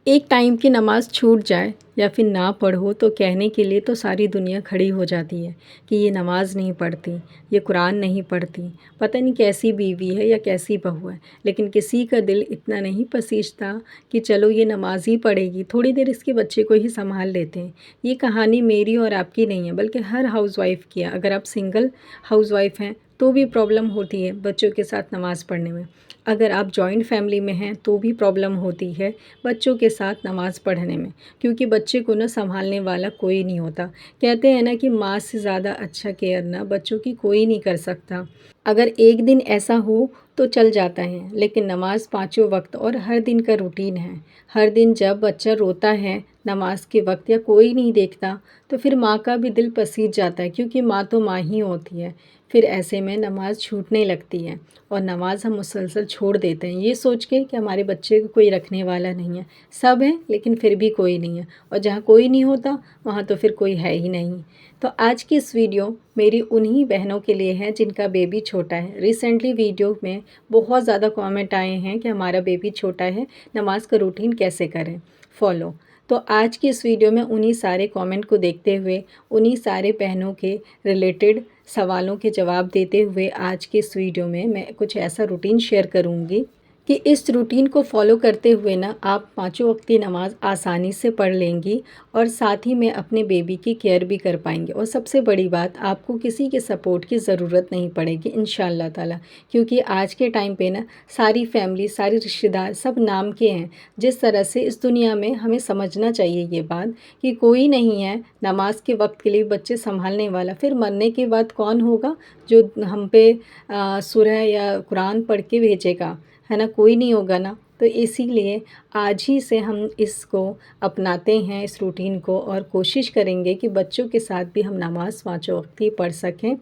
एक टाइम की नमाज़ छूट जाए या फिर ना पढ़ो तो कहने के लिए तो सारी दुनिया खड़ी हो जाती है कि ये नमाज़ नहीं पढ़ती, ये कुरान नहीं पढ़ती, पता नहीं कैसी बीवी है या कैसी बहू है। लेकिन किसी का दिल इतना नहीं पसीजता कि चलो ये नमाज़ ही पढ़ेगी, थोड़ी देर इसके बच्चे को ही संभाल लेते हैं। ये कहानी मेरी और आपकी नहीं है, बल्कि हर हाउसवाइफ़ की है। अगर आप सिंगल हाउसवाइफ़ हैं तो भी प्रॉब्लम होती है बच्चों के साथ नमाज़ पढ़ने में। अगर आप जॉइंट फैमिली में हैं तो भी प्रॉब्लम होती है बच्चों के साथ नमाज़ पढ़ने में, क्योंकि बच्चे को ना संभालने वाला कोई नहीं होता। कहते हैं ना कि माँ से ज़्यादा अच्छा केयर ना बच्चों की कोई नहीं कर सकता। अगर एक दिन ऐसा हो तो चल जाता है, लेकिन नमाज़ पाँचों वक्त और हर दिन का रूटीन है। हर दिन जब बच्चा रोता है नमाज के वक्त या कोई नहीं देखता, तो फिर माँ का भी दिल पसीज जाता है, क्योंकि माँ तो माँ ही होती है। फिर ऐसे में नमाज़ छूटने लगती है और नमाज़ हम मुसलसल छोड़ देते हैं, ये सोच के कि हमारे बच्चे को कोई रखने वाला नहीं है। सब हैं लेकिन फिर भी कोई नहीं है, और जहाँ कोई नहीं होता वहाँ तो फिर कोई है ही नहीं। तो आज की इस वीडियो मेरी उन्हीं बहनों के लिए है जिनका बेबी छोटा है। रिसेंटली वीडियो में बहुत ज़्यादा कमेंट आए हैं कि हमारा बेबी छोटा है, नमाज का रूटीन कैसे करें फॉलो। तो आज की इस वीडियो में उन्हीं सारे कमेंट को देखते हुए, उन्हीं सारे बहनों के रिलेटेड सवालों के जवाब देते हुए आज के इस वीडियो में मैं कुछ ऐसा रूटीन शेयर करूँगी कि इस रूटीन को फॉलो करते हुए ना आप पाँचों वक्त की नमाज़ आसानी से पढ़ लेंगी और साथ ही में अपने बेबी की केयर भी कर पाएंगे। और सबसे बड़ी बात, आपको किसी के सपोर्ट की ज़रूरत नहीं पड़ेगी इंशाअल्लाह ताला, क्योंकि आज के टाइम पे ना सारी फैमिली, सारे रिश्तेदार सब नाम के हैं। जिस तरह से इस दुनिया में हमें समझना चाहिए ये बात कि कोई नहीं है नमाज के वक्त के लिए बच्चे संभालने वाला। फिर मरने के बाद कौन होगा जो हम पे सूरह या कुरान पढ़ के भेजेगा, है ना? कोई नहीं होगा ना। तो इसीलिए आज ही से हम इसको अपनाते हैं, इस रूटीन को, और कोशिश करेंगे कि बच्चों के साथ भी हम नमाज़ पाँचों वक्त ही पढ़ सकें।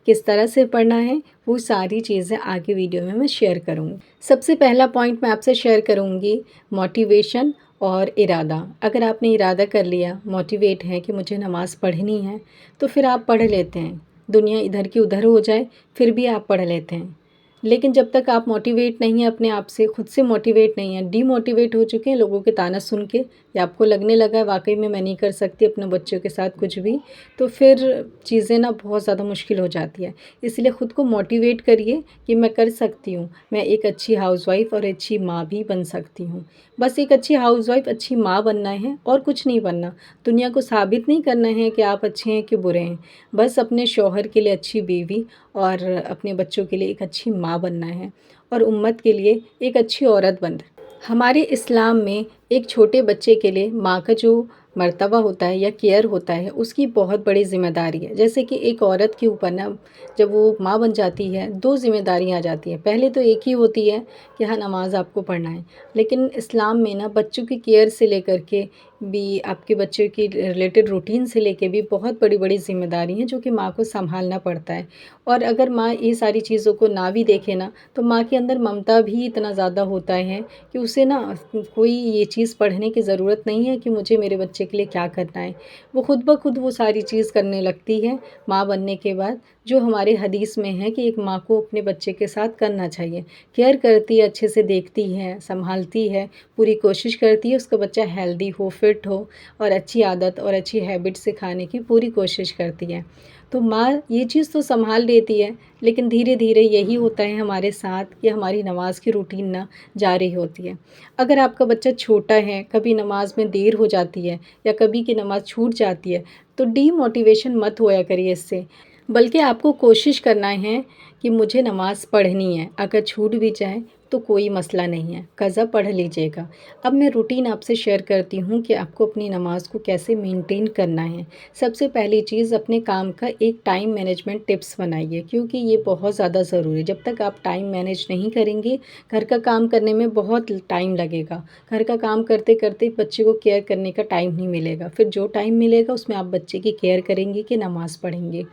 किस तरह से पढ़ना है वो सारी चीज़ें आगे वीडियो में मैं शेयर करूँगी। सबसे पहला पॉइंट मैं आपसे शेयर करूँगी मोटिवेशन और इरादा। अगर आपने इरादा कर लिया, मोटिवेट है कि मुझे नमाज़ पढ़नी है, तो फिर आप पढ़ लेते हैं। दुनिया इधर की उधर हो जाए फिर भी आप पढ़ लेते हैं। लेकिन जब तक आप मोटिवेट नहीं हैं अपने आप से, खुद से मोटिवेट नहीं हैं, डीमोटिवेट हो चुके हैं लोगों के ताना सुन के, या आपको लगने लगा है वाकई में मैं नहीं कर सकती अपने बच्चों के साथ कुछ भी, तो फिर चीज़ें ना बहुत ज़्यादा मुश्किल हो जाती है। इसलिए ख़ुद को मोटिवेट करिए कि मैं कर सकती हूँ, मैं एक अच्छी हाउसवाइफ़ और अच्छी माँ भी बन सकती हूँ। बस एक अच्छी हाउसवाइफ़, अच्छी माँ बनना है और कुछ नहीं बनना। दुनिया को साबित नहीं करना है कि आप अच्छे हैं कि बुरे हैं। बस अपने शौहर के लिए अच्छी बीवी और अपने बच्चों के लिए एक अच्छी माँ बनना है, और उम्मत के लिए एक अच्छी औरत बनना है। हमारे इस्लाम में एक छोटे बच्चे के लिए माँ का जो मर्तबा होता है या केयर होता है, उसकी बहुत बड़ी ज़िम्मेदारी है। जैसे कि एक औरत के ऊपर ना जब वो माँ बन जाती है, 2 ज़िम्मेदारियाँ आ जाती हैं। पहले तो एक ही होती है कि हाँ, नमाज़ आपको पढ़ना है, लेकिन इस्लाम में ना बच्चों की केयर से लेकर के भी, आपके बच्चे की रिलेटेड रूटीन से लेके भी बहुत बड़ी-बड़ी ज़िम्मेदारी हैं जो कि माँ को सँभालना पड़ता है। और अगर माँ ये सारी चीज़ों को ना भी देखे ना, तो माँ के अंदर ममता भी इतना ज़्यादा होता है कि उसे ना कोई ये चीज़ पढ़ने की ज़रूरत नहीं है कि मुझे मेरे बच्चे के लिए क्या करना है। वो खुद ब खुद वो सारी चीज़ करने लगती है माँ बनने के बाद, जो हमारे हदीस में है कि एक माँ को अपने बच्चे के साथ करना चाहिए। केयर करती है, अच्छे से देखती है, सँभालती है, पूरी कोशिश करती है उसका बच्चा हेल्दी हो, फिट हो, और अच्छी आदत और अच्छी हैबिट सिखाने की पूरी कोशिश करती है। तो माँ ये चीज़ तो सँभाल लेती है, लेकिन धीरे-धीरे यही होता है हमारे साथ कि हमारी नमाज़ की रूटीन ना जारी होती है। अगर आपका बच्चा छोटा है, कभी नमाज़ में देर हो जाती है या कभी की नमाज़ छूट जाती है, तो डीमोटिवेशन मत होया करिए इससे, बल्कि आपको कोशिश करना है कि मुझे नमाज़ पढ़नी है। अगर छूट भी जाए तो कोई मसला नहीं है, क़ज़ा पढ़ लीजिएगा। अब मैं रूटीन आपसे शेयर करती हूँ कि आपको अपनी नमाज़ को कैसे मेंटेन करना है। सबसे पहली चीज़, अपने काम का एक टाइम मैनेजमेंट टिप्स बनाइए, क्योंकि ये बहुत ज़्यादा ज़रूरी है। जब तक आप टाइम मैनेज नहीं करेंगे, घर का काम करने में बहुत टाइम लगेगा। घर का काम करते-करते बच्चे को केयर करने का टाइम नहीं मिलेगा। फिर जो टाइम मिलेगा उसमें आप बच्चे की केयर करेंगे कि नमाज़ पढ़ेंगे।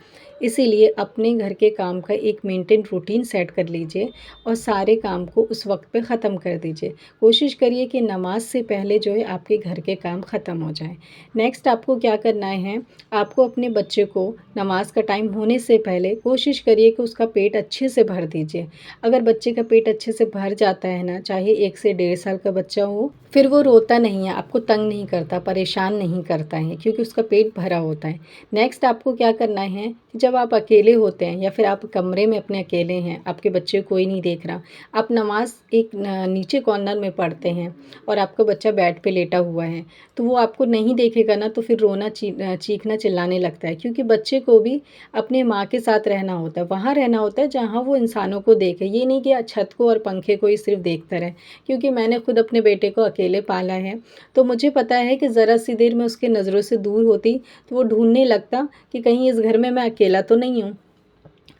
इसीलिए अपने घर के काम का एक मेंटेन रूटीन सेट कर लीजिए और सारे काम को उस वक्त पे ख़त्म कर दीजिए। कोशिश करिए कि नमाज से पहले जो है आपके घर के काम ख़त्म हो जाएं। नेक्स्ट आपको क्या करना है, आपको अपने बच्चे को नमाज का टाइम होने से पहले कोशिश करिए कि उसका पेट अच्छे से भर दीजिए। अगर बच्चे का पेट अच्छे से भर जाता है ना, चाहे 1 से 1.5 साल का बच्चा हो, फिर वो रोता नहीं है, आपको तंग नहीं करता, परेशान नहीं करता है, क्योंकि उसका पेट भरा होता है। नेक्स्ट आपको क्या करना है कि जब आप अकेले होते हैं या फिर आप कमरे में अपने अकेले हैं, आपके बच्चे कोई नहीं देख रहा, आप नमाज एक नीचे कॉर्नर में पढ़ते हैं और आपका बच्चा बेड पे लेटा हुआ है, तो वो आपको नहीं देखेगा ना, तो फिर रोना चीखना चिल्लाने लगता है, क्योंकि बच्चे को भी अपने माँ के साथ रहना होता है, वहाँ रहना होता है जहाँ वो इंसानों को देखे। ये नहीं कि छत को और पंखे को ही सिर्फ देखता रहे, क्योंकि मैंने खुद अपने बेटे को अकेले पाला है, तो मुझे पता है कि ज़रा सी देर में उसके नज़रों से दूर होती तो वो ढूंढने लगता कि कहीं इस घर में मैं अकेला तो नहीं हूँ।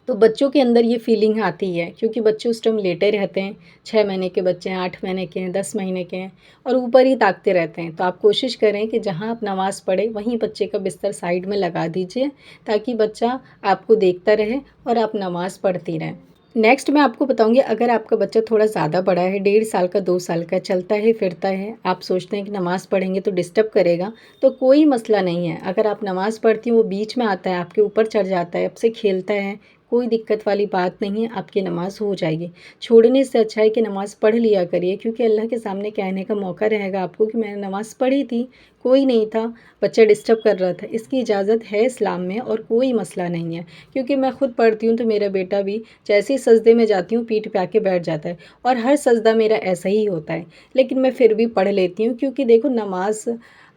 तो बच्चों के अंदर ये फीलिंग आती है, क्योंकि बच्चे उस टाइम लेटे रहते हैं, 6 महीने के बच्चे हैं, 8 महीने के हैं, 10 महीने के हैं, और ऊपर ही ताकते रहते हैं। तो आप कोशिश करें कि जहाँ आप नमाज़ पढ़ें वहीं बच्चे का बिस्तर साइड में लगा दीजिए, ताकि बच्चा आपको देखता रहे और आप नमाज़ पढ़ती रहें। नेक्स्ट मैं आपको बताऊंगी, अगर आपका बच्चा थोड़ा ज़्यादा बड़ा है, 1.5 साल का, 2 साल का, चलता है फिरता है, आप सोचते हैं कि नमाज़ पढ़ेंगे तो डिस्टर्ब करेगा, तो कोई मसला नहीं है। अगर आप नमाज़ पढ़ती हैं, वो बीच में आता है, आपके ऊपर चढ़ जाता है, आपसे खेलता है, कोई दिक्कत वाली बात नहीं है, आपकी नमाज़ हो जाएगी। छोड़ने से अच्छा है कि नमाज़ पढ़ लिया करिए, क्योंकि अल्लाह के सामने कहने का मौका रहेगा आपको कि मैंने नमाज़ पढ़ी थी, कोई नहीं था, बच्चा डिस्टर्ब कर रहा था। इसकी इजाज़त है इस्लाम में और कोई मसला नहीं है, क्योंकि मैं खुद पढ़ती हूँ तो मेरा बेटा भी जैसे ही सजदे में जाती हूँ पीठ पे आके बैठ जाता है, और हर सजदा मेरा ऐसा ही होता है, लेकिन मैं फिर भी पढ़ लेती हूँ, क्योंकि देखो नमाज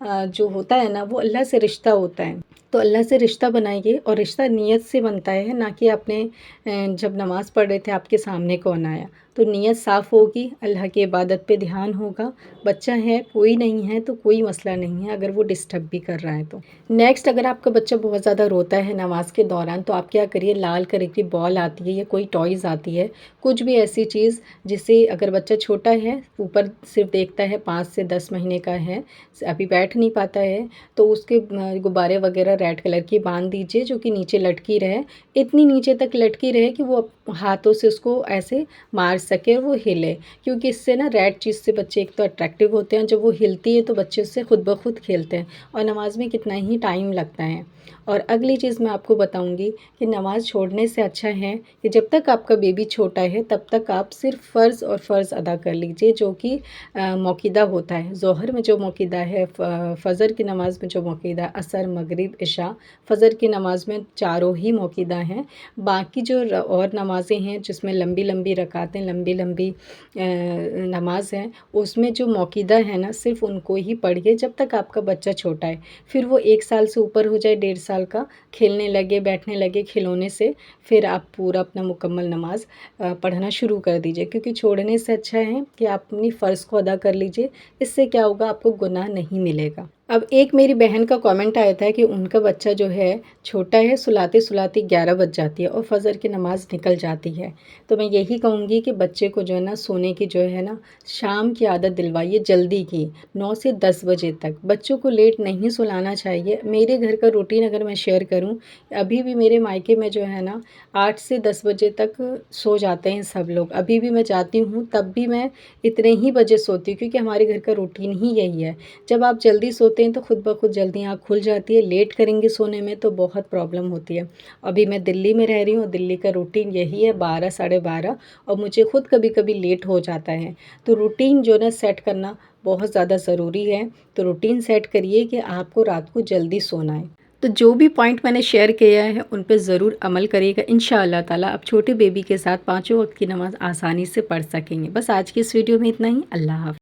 जो होता है ना, वो अल्लाह से रिश्ता होता है। तो अल्लाह से रिश्ता बनाइए, और रिश्ता नीयत से बनता है, ना कि आपने जब नमाज़ पढ़ रहे थे आपके सामने कौन आया। तो नीयत साफ़ होगी, अल्लाह की इबादत पे ध्यान होगा। बच्चा है, कोई नहीं है, तो कोई मसला नहीं है अगर वो डिस्टर्ब भी कर रहा है तो। नेक्स्ट, अगर आपका बच्चा बहुत ज़्यादा रोता है नमाज़ के दौरान, तो आप क्या करिए, लाल कलर की बॉल आती है या कोई टॉयज़ आती है, कुछ भी ऐसी चीज़ जिससे, अगर बच्चा छोटा है, ऊपर सिर्फ देखता है, 5 से 10 महीने का है, अभी बैठ नहीं पाता है, तो उसके गुब्बारे वगैरह रेड कलर की बांध दीजिए, जो कि नीचे लटकी रहे, इतनी नीचे तक लटकी रहे कि वो हाथों से उसको ऐसे मार सके और वो हिले, क्योंकि इससे ना रेड चीज़ से बच्चे एक तो अट्रैक्टिव होते हैं, जब वो हिलती है तो बच्चे उससे खुद ब खुद खेलते हैं, और नमाज में कितना ही टाइम लगता है। और अगली चीज़ मैं आपको बताऊंगी कि नमाज़ छोड़ने से अच्छा है कि जब तक आपका बेबी छोटा है तब तक आप सिर्फ फ़र्ज़ और फ़र्ज़ अदा कर लीजिए, जो कि मौक़िदा होता है। ज़ोहर में जो मौक़िदा है, फ़जर की नमाज़ में जो मौक़िदा, असर, मगरिब, इशा, फ़जर की नमाज़ में चारों ही मौक़िदा हैं। बाकी जो और नमाज़ें हैं जिसमें लंबी लंबी रकातें, लंबी लंबी नमाज है, उसमें जो मौक़िदा है ना, सिर्फ़ उनको ही पढ़िए जब तक आपका बच्चा छोटा है। फिर वो 1 साल से ऊपर हो जाए, 1.5 साल का, खेलने लगे, बैठने लगे खिलौने से, फिर आप पूरा अपना मुकम्मल नमाज पढ़ना शुरू कर दीजिए, क्योंकि छोड़ने से अच्छा है कि आप अपनी फ़र्ज़ को अदा कर लीजिए। इससे क्या होगा, आपको गुनाह नहीं मिलेगा। अब एक मेरी बहन का कमेंट आया था कि उनका बच्चा जो है छोटा है, सुलाते सुलाते 11 बज जाती है और फ़जर की नमाज़ निकल जाती है। तो मैं यही कहूँगी कि बच्चे को जो है ना, सोने की जो है ना, शाम की आदत दिलवाइए, जल्दी की, 9 से 10 बजे तक। बच्चों को लेट नहीं सुलाना चाहिए। मेरे घर का रूटीन अगर मैं शेयर करूँ, अभी भी मेरे मायके में जो है ना, 8 से 10 बजे तक सो जाते हैं सब लोग। अभी भी मैं जाती हूँ तब भी मैं इतने ही बजे सोती हूँ, क्योंकि हमारे घर का रूटीन ही यही है। जब आप जल्दी सोते हैं तो खुद ब खुद जल्दी आँख खुल जाती है। लेट करेंगे सोने में तो बहुत प्रॉब्लम होती है। अभी मैं दिल्ली में रह रही हूँ, दिल्ली का रूटीन यही है, 12 साढ़े 12, और मुझे खुद कभी कभी लेट हो जाता है। तो रूटीन जो ना सेट करना बहुत ज़्यादा ज़रूरी है। तो रूटीन सेट करिए कि आपको रात को जल्दी सोना है। तो जो भी पॉइंट मैंने शेयर किया है उन पे ज़रूर अमल करिएगा। इंशाअल्लाह ताला आप छोटे बेबी के साथ 5 वक्त की नमाज़ आसानी से पढ़ सकेंगे। बस आज की इस वीडियो में इतना ही। अल्लाह हाफ़िज़।